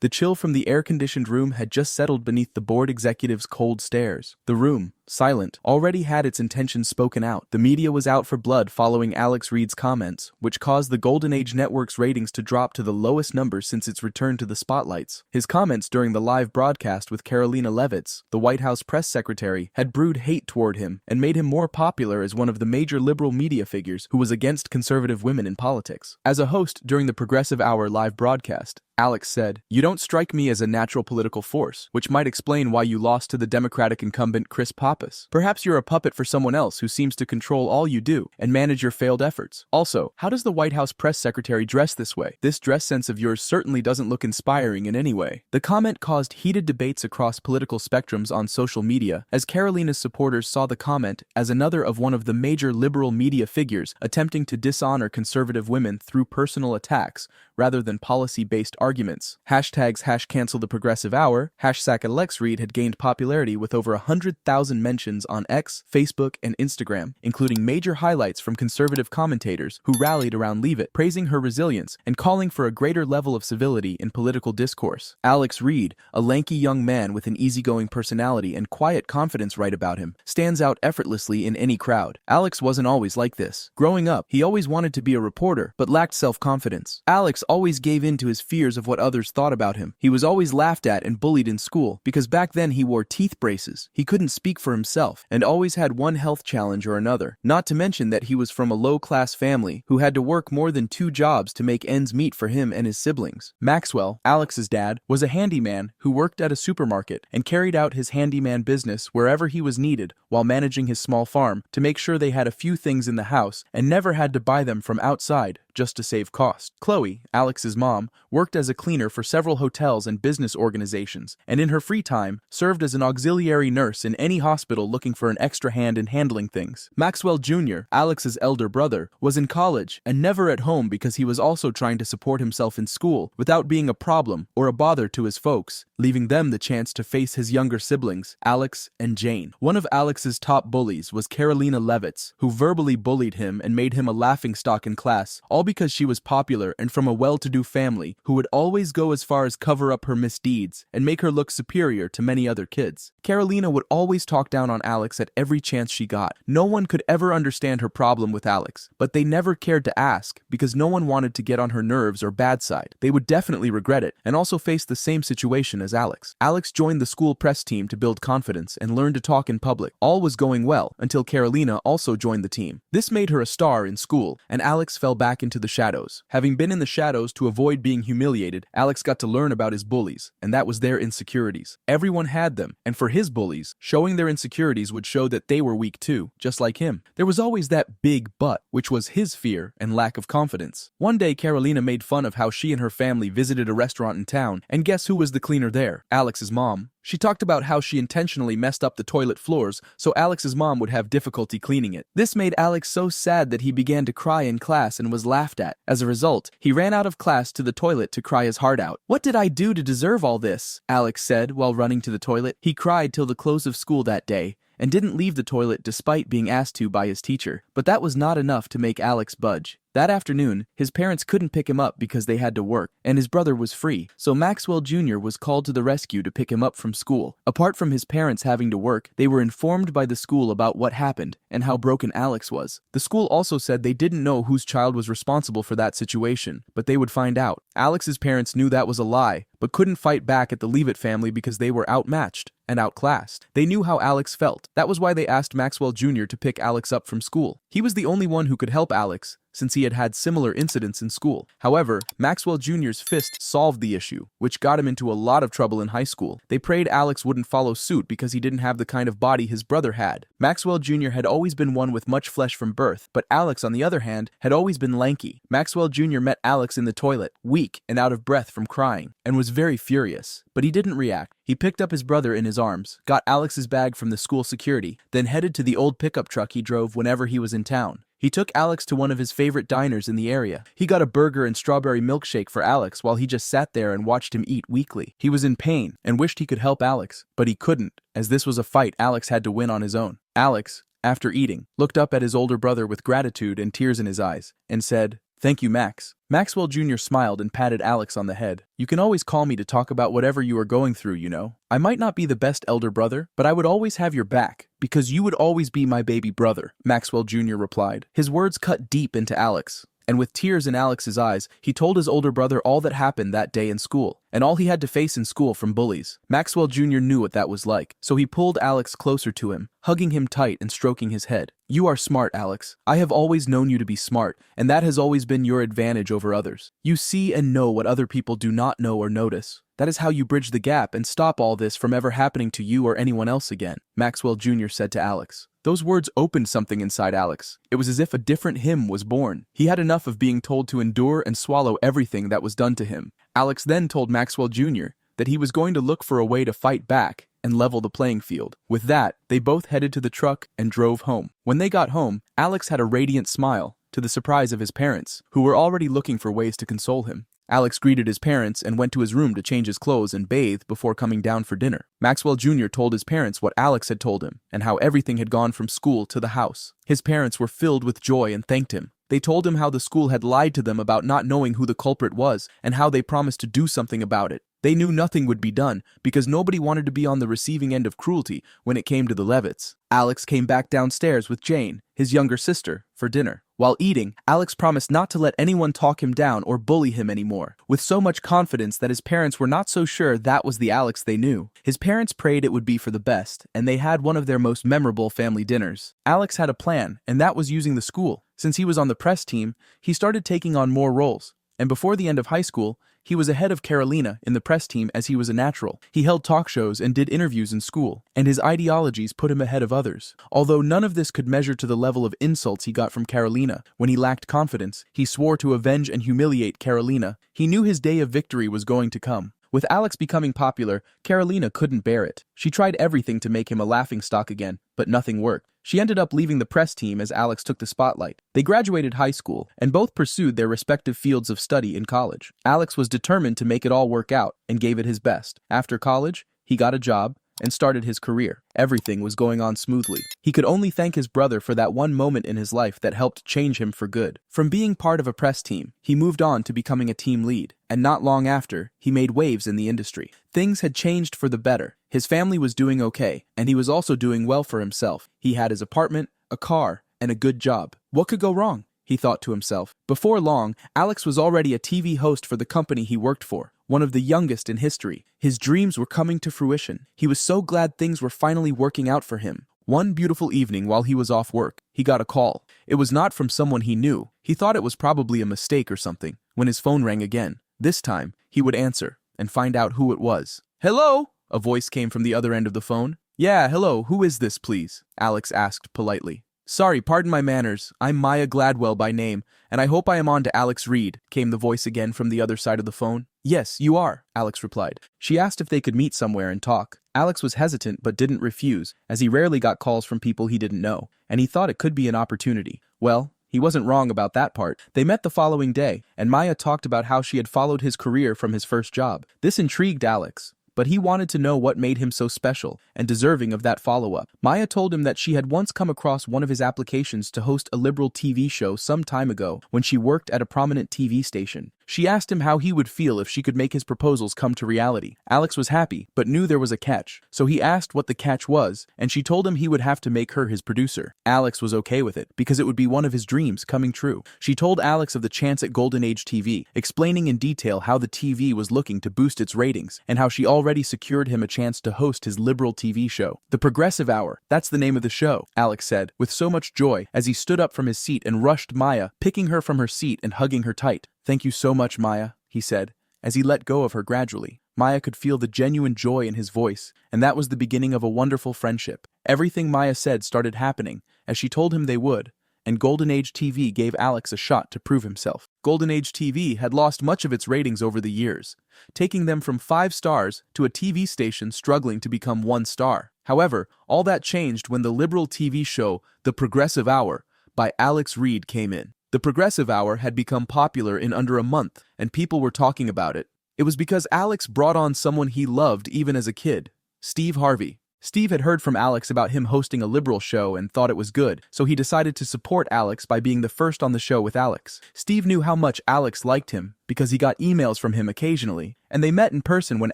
The chill from the air-conditioned room had just settled beneath the board executive's cold stares. The room, silent, already had its intentions spoken out. The media was out for blood following Alex Reid's comments, which caused the Golden Age Network's ratings to drop to the lowest numbers since its return to the spotlights. His comments during the live broadcast with Karoline Leavitt, the White House press secretary, had brewed hate toward him and made him more popular as one of the major liberal media figures who was against conservative women in politics. As a host during the Progressive Hour live broadcast, Alex said, "You don't strike me as a natural political force, which might explain why you lost to the Democratic incumbent Chris Pappas. Perhaps you're a puppet for someone else who seems to control all you do and manage your failed efforts. Also, how does the White House press secretary dress this way? This dress sense of yours certainly doesn't look inspiring in any way." The comment caused heated debates across political spectrums on social media, as Karolina's supporters saw the comment as another of one of the major liberal media figures attempting to dishonor conservative women through personal attacks rather than policy-based arguments. Hashtags #CancelTheProgressiveHour, #AlexReid had gained popularity with over 100,000 mentions on X, Facebook, and Instagram, including major highlights from conservative commentators who rallied around Leavitt, praising her resilience and calling for a greater level of civility in political discourse. Alex Reid, a lanky young man with an easygoing personality and quiet confidence right about him, stands out effortlessly in any crowd. Alex wasn't always like this. Growing up, he always wanted to be a reporter, but lacked self-confidence. Alex always gave in to his fears of what others thought about him. He was always laughed at and bullied in school because back then he wore teeth braces. He couldn't speak for himself and always had one health challenge or another. Not to mention that he was from a low-class family who had to work more than 2 jobs to make ends meet for him and his siblings. Maxwell, Alex's dad, was a handyman who worked at a supermarket and carried out his handyman business wherever he was needed while managing his small farm to make sure they had a few things in the house and never had to buy them from outside just to save cost. Chloe, Alex's mom, worked as a cleaner for several hotels and business organizations, and in her free time, served as an auxiliary nurse in any hospital looking for an extra hand in handling things. Maxwell Jr., Alex's elder brother, was in college and never at home because he was also trying to support himself in school without being a problem or a bother to his folks, leaving them the chance to face his younger siblings, Alex and Jane. One of Alex's top bullies was Karoline Leavitt, who verbally bullied him and made him a laughingstock in class, all because she was popular and from a well-to-do family who would always go as far as cover up her misdeeds and make her look superior to many other kids. Karolina would always talk down on Alex at every chance she got. No one could ever understand her problem with Alex, but they never cared to ask because no one wanted to get on her nerves or bad side. They would definitely regret it and also face the same situation as Alex. Alex joined the school press team to build confidence and learn to talk in public. All was going well until Karolina also joined the team. This made her a star in school, and Alex fell back into the shadows. Having been in the shadows to avoid being humiliated, Alex got to learn about his bullies, and that was their insecurities. Everyone had them, and for his bullies, showing their insecurities would show that they were weak too, just like him. There was always that big but, which was his fear and lack of confidence. One day, Karolina made fun of how she and her family visited a restaurant in town, and guess who was the cleaner there? Alex's mom. She talked about how she intentionally messed up the toilet floors so Alex's mom would have difficulty cleaning it. This made Alex so sad that he began to cry in class and was laughed at. As a result, he ran out of class to the toilet to cry his heart out. "What did I do to deserve all this?" Alex said while running to the toilet. He cried till the close of school that day and didn't leave the toilet despite being asked to by his teacher. But that was not enough to make Alex budge. That afternoon, his parents couldn't pick him up because they had to work, and his brother was free, so Maxwell Jr. was called to the rescue to pick him up from school. Apart from his parents having to work, they were informed by the school about what happened and how broken Alex was. The school also said they didn't know whose child was responsible for that situation, but they would find out. Alex's parents knew that was a lie, but couldn't fight back at the Leavitt family because they were outmatched and outclassed. They knew how Alex felt. That was why they asked Maxwell Jr. to pick Alex up from school. He was the only one who could help Alex, since he had had similar incidents in school. However, Maxwell Jr.'s fist solved the issue, which got him into a lot of trouble in high school. They prayed Alex wouldn't follow suit because he didn't have the kind of body his brother had. Maxwell Jr. had always been one with much flesh from birth, but Alex, on the other hand, had always been lanky. Maxwell Jr. met Alex in the toilet, weak and out of breath from crying, and was very furious. But he didn't react. He picked up his brother in his arms, got Alex's bag from the school security, then headed to the old pickup truck he drove whenever he was in town. He took Alex to one of his favorite diners in the area. He got a burger and strawberry milkshake for Alex while he just sat there and watched him eat weakly. He was in pain and wished he could help Alex, but he couldn't, as this was a fight Alex had to win on his own. Alex, after eating, looked up at his older brother with gratitude and tears in his eyes, and said, Thank you, Max. Maxwell Jr. smiled and patted Alex on the head. You can always call me to talk about whatever you are going through, you know. I might not be the best elder brother, but I would always have your back, because you would always be my baby brother, Maxwell Jr. replied. His words cut deep into Alex, and with tears in Alex's eyes, he told his older brother all that happened that day in school, and all he had to face in school from bullies. Maxwell Jr. knew what that was like, so he pulled Alex closer to him, hugging him tight and stroking his head. You are smart, Alex. I have always known you to be smart, and that has always been your advantage over others. You see and know what other people do not know or notice. That is how you bridge the gap and stop all this from ever happening to you or anyone else again, Maxwell Jr. said to Alex. Those words opened something inside Alex. It was as if a different him was born. He had enough of being told to endure and swallow everything that was done to him. Alex then told Maxwell Jr. that he was going to look for a way to fight back and level the playing field. With that, they both headed to the truck and drove home. When they got home, Alex had a radiant smile, to the surprise of his parents, who were already looking for ways to console him. Alex greeted his parents and went to his room to change his clothes and bathe before coming down for dinner. Maxwell Jr. told his parents what Alex had told him and how everything had gone from school to the house. His parents were filled with joy and thanked him. They told him how the school had lied to them about not knowing who the culprit was and how they promised to do something about it. They knew nothing would be done because nobody wanted to be on the receiving end of cruelty when it came to the Leavitts. Alex came back downstairs with Jane, his younger sister, for dinner. While eating, Alex promised not to let anyone talk him down or bully him anymore, with so much confidence that his parents were not so sure that was the Alex they knew. His parents prayed it would be for the best, and they had one of their most memorable family dinners. Alex had a plan, and that was using the school. Since he was on the press team, he started taking on more roles, and before the end of high school, he was ahead of Karoline in the press team as he was a natural. He held talk shows and did interviews in school, and his ideologies put him ahead of others. Although none of this could measure to the level of insults he got from Karoline when he lacked confidence, he swore to avenge and humiliate Karoline. He knew his day of victory was going to come. With Alex becoming popular, Karoline couldn't bear it. She tried everything to make him a laughingstock again, but nothing worked. She ended up leaving the press team as Alex took the spotlight. They graduated high school and both pursued their respective fields of study in college. Alex was determined to make it all work out and gave it his best. After college, he got a job and started his career. Everything was going on smoothly. He could only thank his brother for that one moment in his life that helped change him for good. From being part of a press team, he moved on to becoming a team lead, and not long after, he made waves in the industry. Things had changed for the better. His family was doing okay, and he was also doing well for himself. He had his apartment, a car, and a good job. What could go wrong? He thought to himself. Before long, Alex was already a TV host for the company he worked for, one of the youngest in history. His dreams were coming to fruition. He was so glad things were finally working out for him. One beautiful evening while he was off work, he got a call. It was not from someone he knew. He thought it was probably a mistake or something, when his phone rang again. This time, he would answer and find out who it was. Hello? A voice came from the other end of the phone. Yeah, hello, who is this, please? Alex asked politely. Sorry, pardon my manners. I'm Maya Gladwell by name, and I hope I am on to Alex Reed, came the voice again from the other side of the phone. Yes, you are, Alex replied. She asked if they could meet somewhere and talk. Alex was hesitant but didn't refuse, as he rarely got calls from people he didn't know, and he thought it could be an opportunity. Well, he wasn't wrong about that part. They met the following day, and Maya talked about how she had followed his career from his first job. This intrigued Alex, but he wanted to know what made him so special and deserving of that follow-up. Maya told him that she had once come across one of his applications to host a liberal TV show some time ago when she worked at a prominent TV station. She asked him how he would feel if she could make his proposals come to reality. Alex was happy, but knew there was a catch, so he asked what the catch was, and she told him he would have to make her his producer. Alex was okay with it, because it would be one of his dreams coming true. She told Alex of the chance at Golden Age TV, explaining in detail how the TV was looking to boost its ratings, and how she already secured him a chance to host his liberal TV show. The Progressive Hour, that's the name of the show, Alex said, with so much joy, as he stood up from his seat and rushed Maya, picking her from her seat and hugging her tight. Thank you so much, Maya, he said, as he let go of her gradually. Maya could feel the genuine joy in his voice, and that was the beginning of a wonderful friendship. Everything Maya said started happening, as she told him they would, and Golden Age TV gave Alex a shot to prove himself. Golden Age TV had lost much of its ratings over the years, taking them from 5 stars to a TV station struggling to become 1 star. However, all that changed when the liberal TV show, The Progressive Hour, by Alex Reed came in. The Progressive Hour had become popular in under a month, and people were talking about it. It was because Alex brought on someone he loved even as a kid, Steve Harvey. Steve had heard from Alex about him hosting a liberal show and thought it was good, so he decided to support Alex by being the first on the show with Alex. Steve knew how much Alex liked him because he got emails from him occasionally, and they met in person when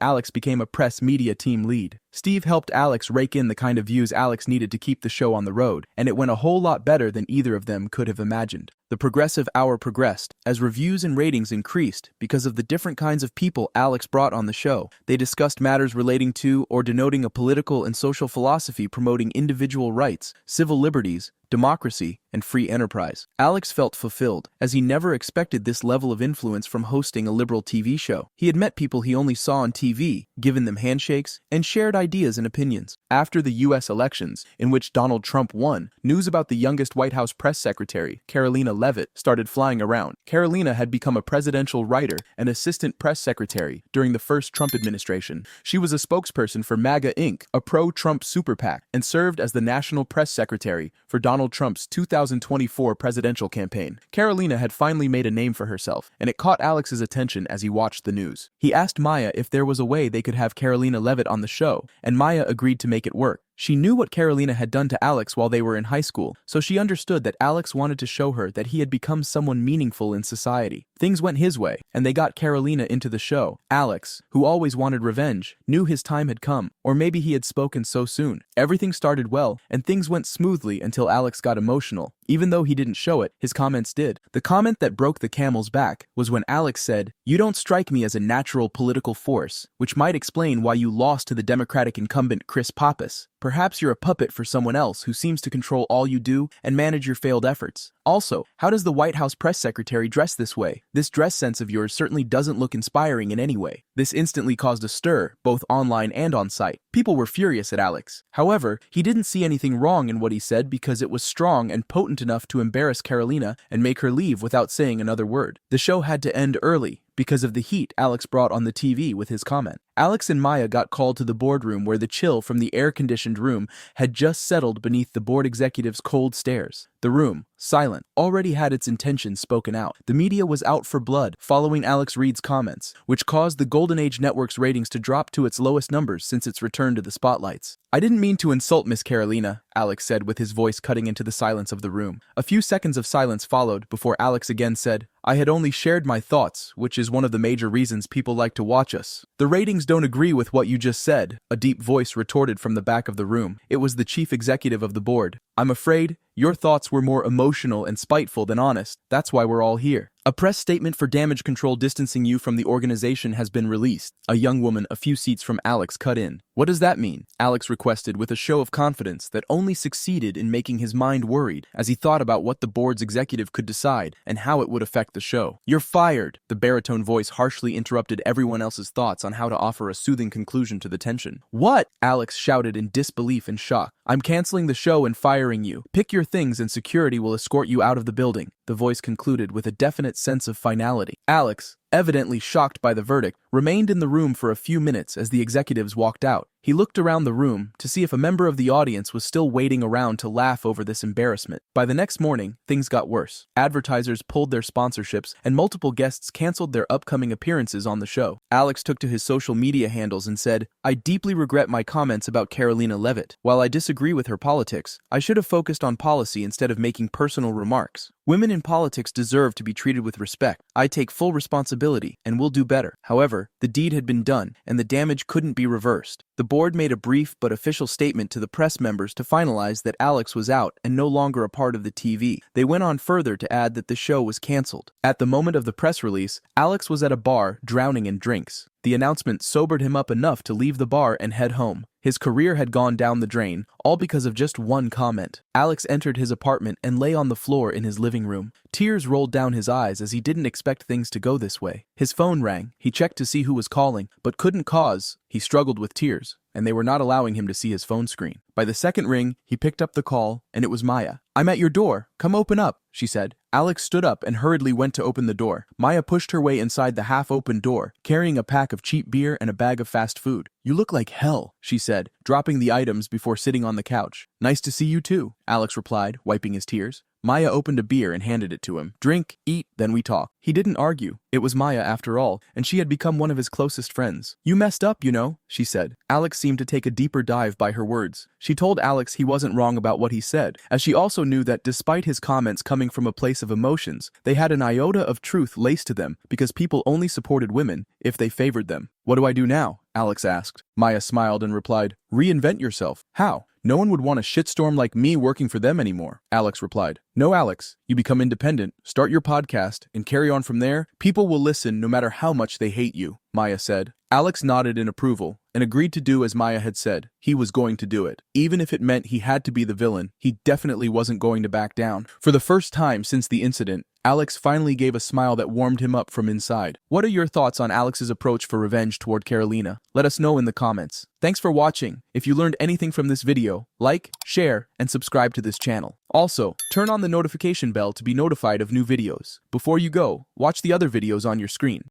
Alex became a press media team lead. Steve helped Alex rake in the kind of views Alex needed to keep the show on the road, and it went a whole lot better than either of them could have imagined. The progressive hour progressed as reviews and ratings increased because of the different kinds of people Alex brought on the show. They discussed matters relating to or denoting a political and social philosophy promoting individual rights, civil liberties, democracy, and free enterprise. Alex felt fulfilled, as he never expected this level of influence from hosting a liberal TV show. He had met people he only saw on TV, given them handshakes, and shared ideas and opinions. After the U.S. elections, in which Donald Trump won, news about the youngest White House press secretary, Karoline Leavitt, started flying around. Karoline had become a presidential writer and assistant press secretary during the first Trump administration. She was a spokesperson for MAGA Inc., a pro-Trump super PAC, and served as the national press secretary for Donald Trump's 2024 presidential campaign. Karoline had finally made a name for herself, and it caught Alex's attention as he watched the news. He asked Maya if there was a way they could have Karoline Leavitt on the show, and Maya agreed to make it work. She knew what Karoline had done to Alex while they were in high school, so she understood that Alex wanted to show her that he had become someone meaningful in society. Things went his way, and they got Karoline into the show. Alex, who always wanted revenge, knew his time had come, or maybe he had spoken so soon. Everything started well, and things went smoothly until Alex got emotional. Even though he didn't show it, his comments did. The comment that broke the camel's back was when Alex said, "You don't strike me as a natural political force," which might explain why you lost to the Democratic incumbent Chris Pappas. Perhaps you're a puppet for someone else who seems to control all you do and manage your failed efforts. Also, how does the White House press secretary dress this way? This dress sense of yours certainly doesn't look inspiring in any way. This instantly caused a stir, both online and on site. People were furious at Alex. However, he didn't see anything wrong in what he said because it was strong and potent enough to embarrass Karoline and make her leave without saying another word. The show had to end early because of the heat Alex brought on the TV with his comment. Alex and Maya got called to the boardroom where the chill from the air-conditioned room had just settled beneath the board executive's cold stares. The room, silent, already had its intentions spoken out. The media was out for blood following Alex Reed's comments, which caused the Golden Age Network's ratings to drop to its lowest numbers since its return to the spotlights. "I didn't mean to insult Miss Karoline," Alex said with his voice cutting into the silence of the room. A few seconds of silence followed before Alex again said, "I had only shared my thoughts, which is one of the major reasons people like to watch us." "The ratings don't agree with what you just said," a deep voice retorted from the back of the room. It was the chief executive of the board. "I'm afraid your thoughts were more emotional and spiteful than honest. That's why we're all here. A press statement for damage control distancing you from the organization has been released." A young woman a few seats from Alex cut in. "What does that mean?" Alex requested with a show of confidence that only succeeded in making his mind worried as he thought about what the board's executive could decide and how it would affect the show. "You're fired!" The baritone voice harshly interrupted everyone else's thoughts on how to offer a soothing conclusion to the tension. "What?" Alex shouted in disbelief and shock. "I'm canceling the show and firing you. Pick your things and security will escort you out of the building," the voice concluded with a definite sense of finality. Alex, evidently shocked by the verdict, remained in the room for a few minutes as the executives walked out. He looked around the room to see if a member of the audience was still waiting around to laugh over this embarrassment. By the next morning, things got worse. Advertisers pulled their sponsorships, and multiple guests canceled their upcoming appearances on the show. Alex took to his social media handles and said, "I deeply regret my comments about Karoline Leavitt. While I disagree with her politics, I should have focused on policy instead of making personal remarks. Women in politics deserve to be treated with respect. I take full responsibility and will do better." However, the deed had been done, and the damage couldn't be reversed. The board made a brief but official statement to the press members to finalize that Alex was out and no longer a part of the TV. They went on further to add that the show was canceled. At the moment of the press release, Alex was at a bar drowning in drinks. The announcement sobered him up enough to leave the bar and head home. His career had gone down the drain, all because of just one comment. Alex entered his apartment and lay on the floor in his living room. Tears rolled down his eyes as he didn't expect things to go this way. His phone rang. He checked to see who was calling, but couldn't cause. He struggled with tears, and they were not allowing him to see his phone screen. By the second ring, he picked up the call, and it was Maya. "I'm at your door. Come open up," she said. Alex stood up and hurriedly went to open the door. Maya pushed her way inside the half-open door, carrying a pack of cheap beer and a bag of fast food. "You look like hell," she said, dropping the items before sitting on the couch. "Nice to see you too," Alex replied, wiping his tears. Maya opened a beer and handed it to him. Drink, eat, then we talk. He didn't argue. It was Maya after all, and she had become one of his closest friends. You messed up, you know, she said. Alex seemed to take a deeper dive by her words. She told Alex he wasn't wrong about what he said, as she also knew that despite his comments coming from a place of emotions, they had an iota of truth laced to them because people only supported women if they favored them. What do I do now? Alex asked. Maya smiled and replied, reinvent yourself. How? No one would want a shitstorm like me working for them anymore, Alex replied. No, Alex, you become independent, start your podcast, and carry on from there. People will listen no matter how much they hate you, Maya said. Alex nodded in approval and agreed to do as Maya had said. He was going to do it. Even if it meant he had to be the villain, he definitely wasn't going to back down. For the first time since the incident, Alex finally gave a smile that warmed him up from inside. What are your thoughts on Alex's approach for revenge toward Karolina? Let us know in the comments. Thanks for watching. If you learned anything from this video, like, share, and subscribe to this channel. Also, turn on the notification bell to be notified of new videos. Before you go, watch the other videos on your screen.